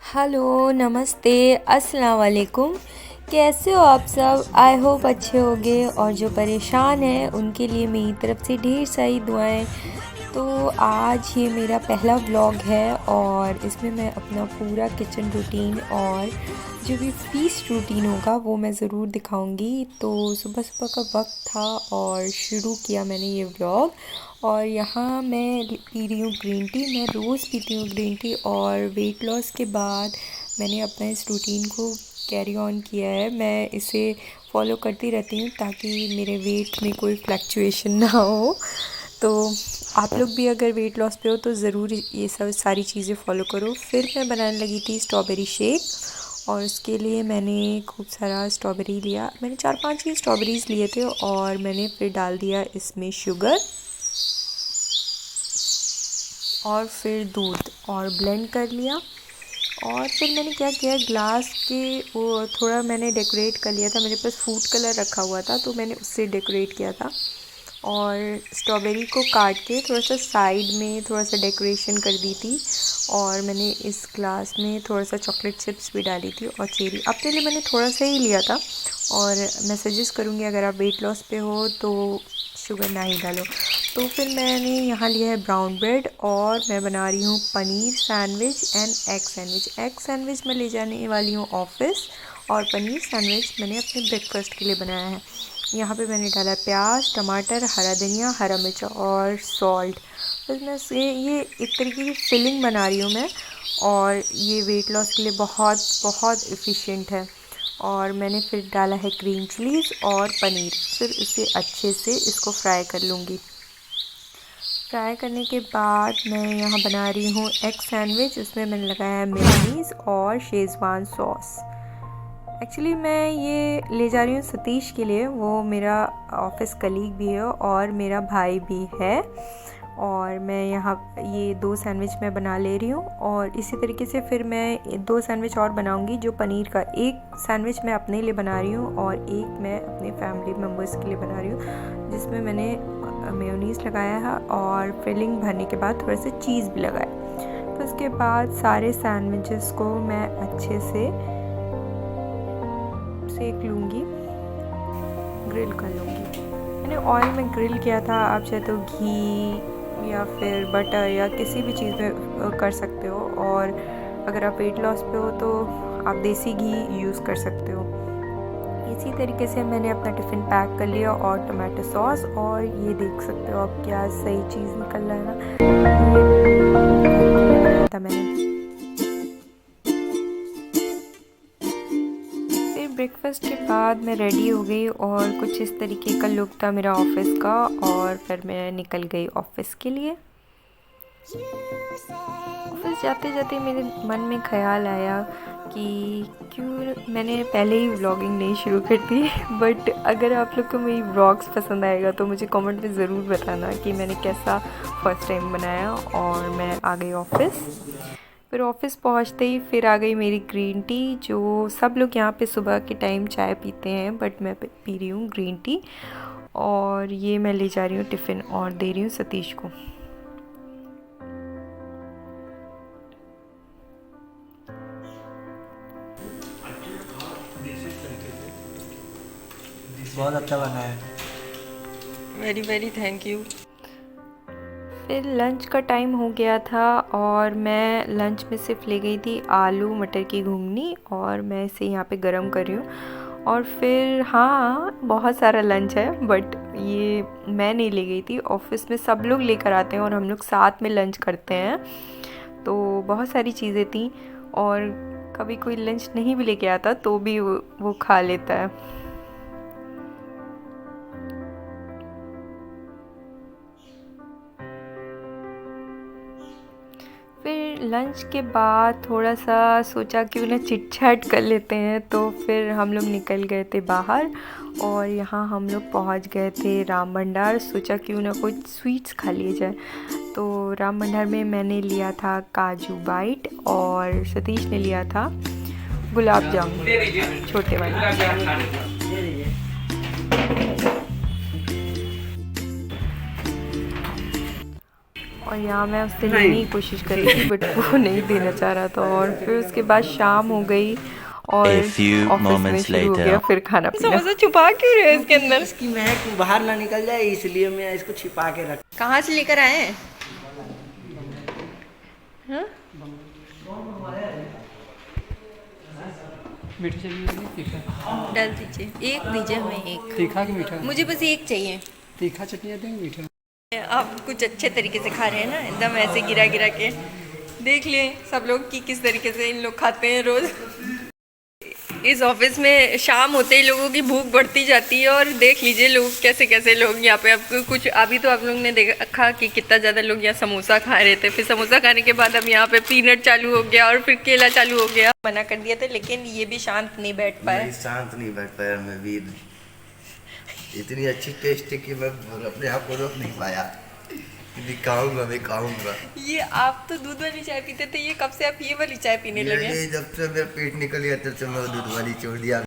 Hello, नमस्ते, अस्सलाम वालेकुम। कैसे हो आप सब? आई होप अच्छे होंगे और जो परेशान हैं उनके लिए मेरी तरफ़ से ढेर सारी दुआएं। तो आज ये मेरा पहला व्लॉग है और इसमें मैं अपना पूरा किचन रूटीन और जो भी फीस्ट रूटीन होगा वो मैं ज़रूर दिखाऊंगी। तो सुबह सुबह का वक्त था और शुरू किया मैंने ये व्लॉग। और यहाँ मैं पी रही हूँ ग्रीन टी। मैं रोज़ पीती हूँ ग्रीन टी और वेट लॉस के बाद मैंने अपना इस रूटीन को कैरी ऑन किया है। मैं इसे फॉलो करती रहती हूँ ताकि मेरे वेट में कोई फ्लक्चुएशन ना हो। तो आप लोग भी अगर वेट लॉस पे हो तो ज़रूर ये सब सारी चीज़ें फॉलो करो। फिर मैं बनाने लगी थी स्ट्रॉबेरी शेक और उसके लिए मैंने खूब सारा स्ट्रॉबेरी लिया। मैंने 4-5 ही स्ट्रॉबेरीज़ लिए थे और मैंने फिर डाल दिया इसमें शुगर और फिर दूध और ब्लेंड कर लिया। और फिर मैंने क्या किया, ग्लास के वो थोड़ा मैंने डेकोरेट कर लिया था। मेरे पास फूड कलर रखा हुआ था तो मैंने उससे डेकोरेट किया था। और स्ट्रॉबेरी को काट के थोड़ा सा साइड में थोड़ा सा डेकोरेशन कर दी थी। और मैंने इस ग्लास में थोड़ा सा चॉकलेट चिप्स भी डाली थी और चेरी। अपने लिए मैंने थोड़ा सा ही लिया था और मैं सजेस्ट करूँगी अगर आप वेट लॉस पे हो तो शुगर ना ही डालो। तो फिर मैंने यहाँ लिया है ब्राउन ब्रेड और मैं बना रही हूँ paneer sandwich and egg sandwich. Egg sandwich मैं ले जाने वाली हूँ ऑफ़िस और पनीर सैंडविच मैंने अपने ब्रेकफास्ट के लिए बनाया है। यहाँ पे मैंने डाला प्याज, टमाटर, हरा धनिया, हरा मिर्च और सॉल्ट। फिर मैं से ये एक तरीके की फिलिंग बना रही हूँ मैं। और ये वेट लॉस के लिए बहुत बहुत एफिशिएंट है। और मैंने फिर डाला है ग्रीन चिलीज़ और पनीर। फिर इसे अच्छे से इसको फ्राई कर लूँगी। फ्राई करने के बाद मैं यहाँ बना रही हूँ एग सैंडविच। उसमें मैंने लगाया है मेयोनीज़ और शेज़वान सॉस। एक्चुअली मैं ये ले जा रही हूँ सतीश के लिए। वो मेरा ऑफिस कलीग भी है और मेरा भाई भी है। और मैं यहाँ ये 2 सैंडविच मैं बना ले रही हूँ और इसी तरीके से फिर मैं 2 सैंडविच और बनाऊँगी। जो पनीर का एक सैंडविच मैं अपने लिए बना रही हूँ और एक मैं अपने फैमिली मेम्बर्स के लिए बना रही हूँ, जिसमें मैंने मेयोनीज़ लगाया है और फिलिंग भरने के बाद थोड़ा सा चीज़ भी लगाया। तो उसके बाद सारे सैंडविचेस को मैं अच्छे से सेक लूँगी, ग्रिल कर लूँगी। मैंने ऑयल में ग्रिल किया था। आप चाहे तो घी या फिर बटर या किसी भी चीज़ में कर सकते हो। और अगर आप वेट लॉस पे हो तो आप देसी घी यूज़ कर सकते हो। इसी तरीके से मैंने अपना टिफ़िन पैक कर लिया और टमाटो सॉस। और ये देख सकते हो आप क्या सही चीज़ निकल रहा है ना। ये बनाया था मैंने। ब्रेकफास्ट के बाद मैं रेडी हो गई और कुछ इस तरीके का लुक था मेरा ऑफिस का। और फिर मैं निकल गई ऑफिस के लिए। ऑफिस जाते जाते मेरे मन में ख्याल आया कि क्यों मैंने पहले ही व्लॉगिंग नहीं शुरू कर दी। बट अगर आप लोग को मेरी व्लॉग्स पसंद आएगा तो मुझे कमेंट में ज़रूर बताना कि मैंने कैसा फर्स्ट टाइम बनाया। और मैं आ गई ऑफिस। फिर ऑफिस पहुंचते ही फिर आ गई मेरी ग्रीन टी। जो सब लोग यहाँ पे सुबह के टाइम चाय पीते हैं बट मैं पी रही हूँ ग्रीन टी। और ये मैं ले जा रही हूँ टिफ़िन और दे रही हूँ सतीश को। बहुत अच्छा बना है। Very very thank you. फिर लंच का टाइम हो गया था और मैं लंच में सिर्फ ले गई थी आलू मटर की घुगनी और मैं इसे यहाँ पे गरम कर रही हूँ। और फिर हाँ, बहुत सारा लंच है बट ये मैं नहीं ले गई थी। ऑफिस में सब लोग लेकर आते हैं और हम लोग साथ में लंच करते हैं। तो बहुत सारी चीज़ें थी और कभी कोई लंच नहीं भी लेके आता तो भी वो खा लेता है। फिर लंच के बाद थोड़ा सा सोचा कि उन्हें चिट चैट कर लेते हैं। तो फिर हम लोग निकल गए थे बाहर और यहाँ हम लोग पहुँच गए थे राम भंडार। सोचा कि उन्हें कुछ स्वीट्स खा लिए जाए। तो राम भंडार में मैंने लिया था काजू बाइट और सतीश ने लिया था गुलाब जामुन छोटे वाले। और यहाँ मैं उससे लेने की कोशिश कर रही थी बट वो नहीं देना चाह रहा था। और फिर उसके बाद शाम हो गई और ऑफिस में शुरू हो गया फिर खाना पीना। समोसा छुपा क्यों रहे हो इसके अंदर? इसकी महक बाहर ना निकल जाए इसलिए मैं इसको छिपा के रख। कहाँ से लेकर आए हैं? हाँ? मीठा चाहिए तीखा? डाल दीजिए, एक दीजिए हमें, एक। तीखा कि मीठा? मुझे बस एक चाहिए। तीखा चटनी देंगे मीठा? आप कुछ अच्छे तरीके से खा रहे हैं ना, एकदम ऐसे गिरा गिरा के। देख लिए सब लोग कि किस तरीके से इन लोग खाते हैं रोज। इस ऑफिस में शाम होते ही लोगों की भूख बढ़ती जाती है और देख लीजिए लोग कैसे कैसे लोग यहाँ पे। आपको कुछ अभी तो आप लोग ने देखा कि कितना ज़्यादा लोग यहाँ समोसा खा रहे थे, फिर समोसा खाने के बाद अब यहाँ पे पीनट चालू हो गया और फिर केला चालू हो गया। मना कर दिया था लेकिन ये भी शांत नहीं बैठ पाया। शांत नहीं बैठ पाया मैं भी। इतनी अच्छी टेस्ट है कि मैं अपने आप को रोक नहीं पाया। खाऊंगा मैं खाऊंगा। ये आप तो दूध वाली चाय पीते थे, ये कब से आप ये वाली चाय पीने लगे? जब से मेरा पेट निकल गया तब से मैं दूध वाली छोड़ दिया।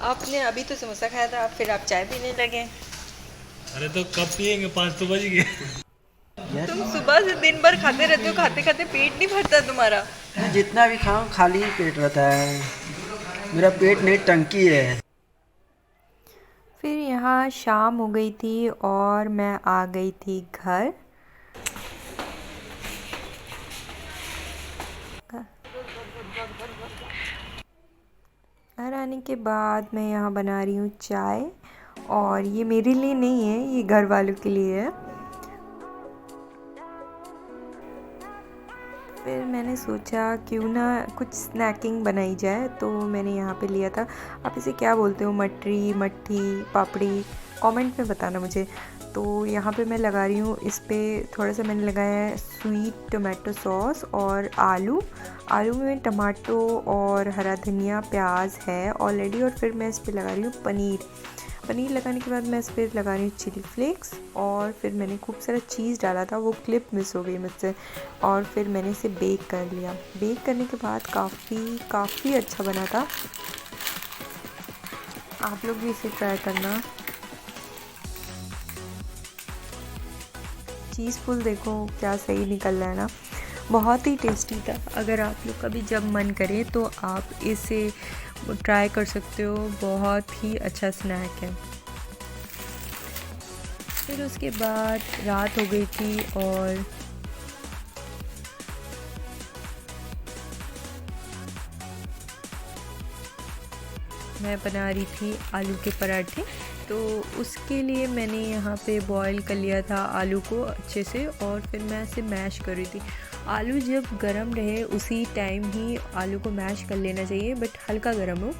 आपने अभी तो समोसा खाया था, फिर आप चाय पीने लगे। अरे तो कब पिएंगे? 5 तो बज गए। तुम सुबह से दिन भर खाते रहते हो, खाते खाते पेट नहीं भरता तुम्हारा? मैं जितना भी खाऊं खाली ही पेट रहता है, मेरा पेट नहीं टंकी है। फिर यहाँ शाम हो गई थी और मैं आ गई थी घर। घर आने के बाद मैं यहाँ बना रही हूँ चाय, और ये मेरे लिए नहीं है, ये घर वालों के लिए है। फिर मैंने सोचा क्यों ना कुछ स्नैकिंग बनाई जाए, तो मैंने यहाँ पे लिया था, आप इसे क्या बोलते हो, मटरी, मट्ठी, पापड़ी, कमेंट में बताना मुझे। तो यहाँ पे मैं लगा रही हूँ, इस पर थोड़ा सा मैंने लगाया है स्वीट टोमेटो सॉस और आलू में टमाटो और हरा धनिया, प्याज है ऑलरेडी। और फिर मैं इस पर लगा रही हूँ पनीर लगाने के बाद मैं इस पर लगा रही हूँ चिली फ्लेक्स। और फिर मैंने खूब सारा चीज़ डाला था, वो क्लिप मिस हो गई मुझसे। और फिर मैंने इसे बेक कर लिया। बेक करने के बाद काफ़ी अच्छा बना था। आप लोग भी इसे ट्राई करना। चीज़ फुल देखो क्या सही निकल रहा है ना, बहुत ही टेस्टी था। अगर आप लोग का भी जब मन करे तो आप इसे ट्राई कर सकते हो, बहुत ही अच्छा स्नैक है। फिर उसके बाद रात हो गई थी और मैं बना रही थी आलू के पराठे। तो उसके लिए मैंने यहाँ पे बॉईल कर लिया था आलू को अच्छे से, और फिर मैं इसे मैश कर रही थी। आलू जब गरम रहे उसी टाइम ही आलू को मैश कर लेना चाहिए, बट हल्का गरम हो।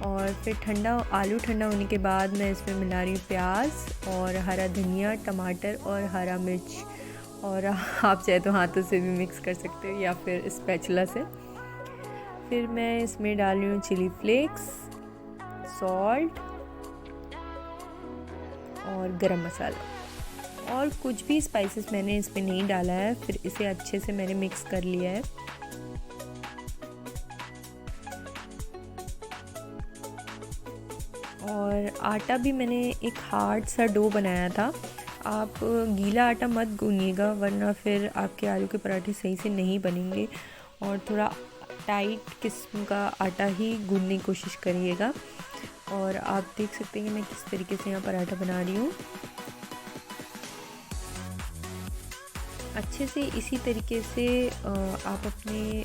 और फिर आलू ठंडा होने के बाद मैं इसमें मिला रही हूँ प्याज और हरा धनिया, टमाटर और हरा मिर्च। और आप चाहे तो हाथों से भी मिक्स कर सकते हो या फिर स्पैचुला से। फिर मैं इसमें डाल रही हूँ चिली फ्लेक्स, सॉल्ट और गरम मसाला, और कुछ भी स्पाइसेस मैंने इसमें नहीं डाला है। फिर इसे अच्छे से मैंने मिक्स कर लिया है। और आटा भी मैंने एक हार्ड सा डो बनाया था। आप गीला आटा मत गूंनिएगा, वरना फिर आपके आलू के पराठे सही से नहीं बनेंगे। और थोड़ा टाइट किस्म का आटा ही गूंदने की कोशिश करिएगा। और आप देख सकते हैं कि मैं किस तरीके से यहाँ पराठा बना रही हूँ। अच्छे से इसी तरीके से आप अपने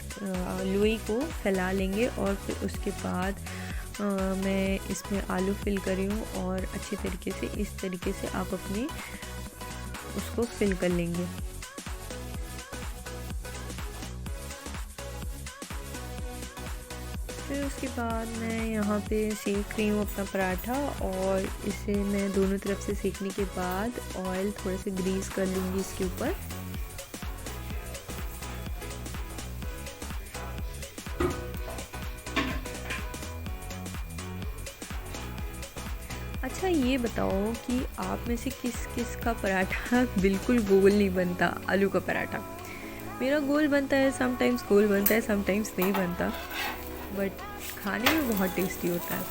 लोई को फैला लेंगे। और फिर उसके बाद मैं इसमें आलू फिल कर रही हूँ, और अच्छे तरीके से इस तरीके से आप अपने उसको फिल कर लेंगे। फिर उसके बाद मैं यहाँ पे सेक रही हूँ अपना पराठा, और इसे मैं दोनों तरफ से सेकने के बाद ऑयल थोड़ा सा ग्रीस कर लूँगी इसके ऊपर। अच्छा ये बताओ कि आप में से किस किस का पराठा बिल्कुल गोल नहीं बनता? आलू का पराठा मेरा गोल बनता है, समटाइम्स गोल बनता है, समटाइम्स नहीं बनता, बट खाने में बहुत टेस्टी होता है।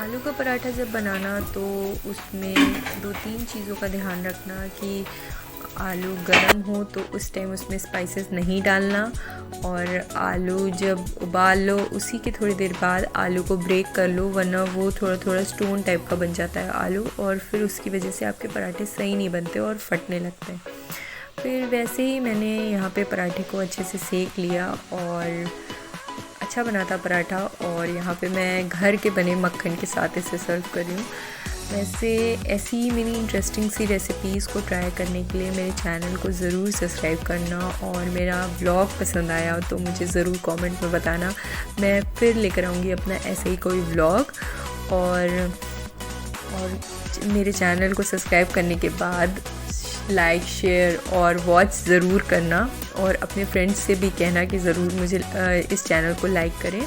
आलू का पराठा जब बनाना तो उसमें 2-3 चीज़ों का ध्यान रखना कि आलू गर्म हो तो उस टाइम उसमें स्पाइसेस नहीं डालना, और आलू जब उबाल लो उसी के थोड़ी देर बाद आलू को ब्रेक कर लो, वरना वो थोड़ा थोड़ा स्टोन टाइप का बन जाता है आलू, और फिर उसकी वजह से आपके पराठे सही नहीं बनते और फटने लगते हैं। फिर वैसे ही मैंने यहाँ पे पराठे को अच्छे से सेक लिया और अच्छा बना था पराठा, और यहाँ पे मैं घर के बने मक्खन के साथ इसे सर्व कर रही हूँ। वैसे ऐसी ही मेरी इंटरेस्टिंग सी रेसिपीज़ को ट्राई करने के लिए मेरे चैनल को ज़रूर सब्सक्राइब करना, और मेरा व्लॉग पसंद आया तो मुझे ज़रूर कमेंट में बताना। मैं फिर लेकर आऊँगी अपना ऐसे ही कोई व्लॉग, और मेरे चैनल को सब्सक्राइब करने के बाद लाइक, शेयर और वॉच ज़रूर करना, और अपने फ्रेंड्स से भी कहना कि ज़रूर मुझे इस चैनल को लाइक करें।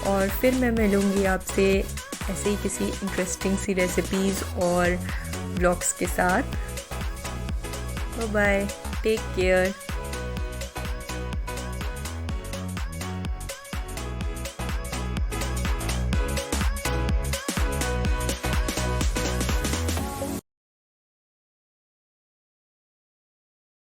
और फिर मैं मिलूँगी आपसे ऐसे ही किसी इंटरेस्टिंग सी रेसिपीज़ और ब्लॉग्स के साथ। Bye bye, take care.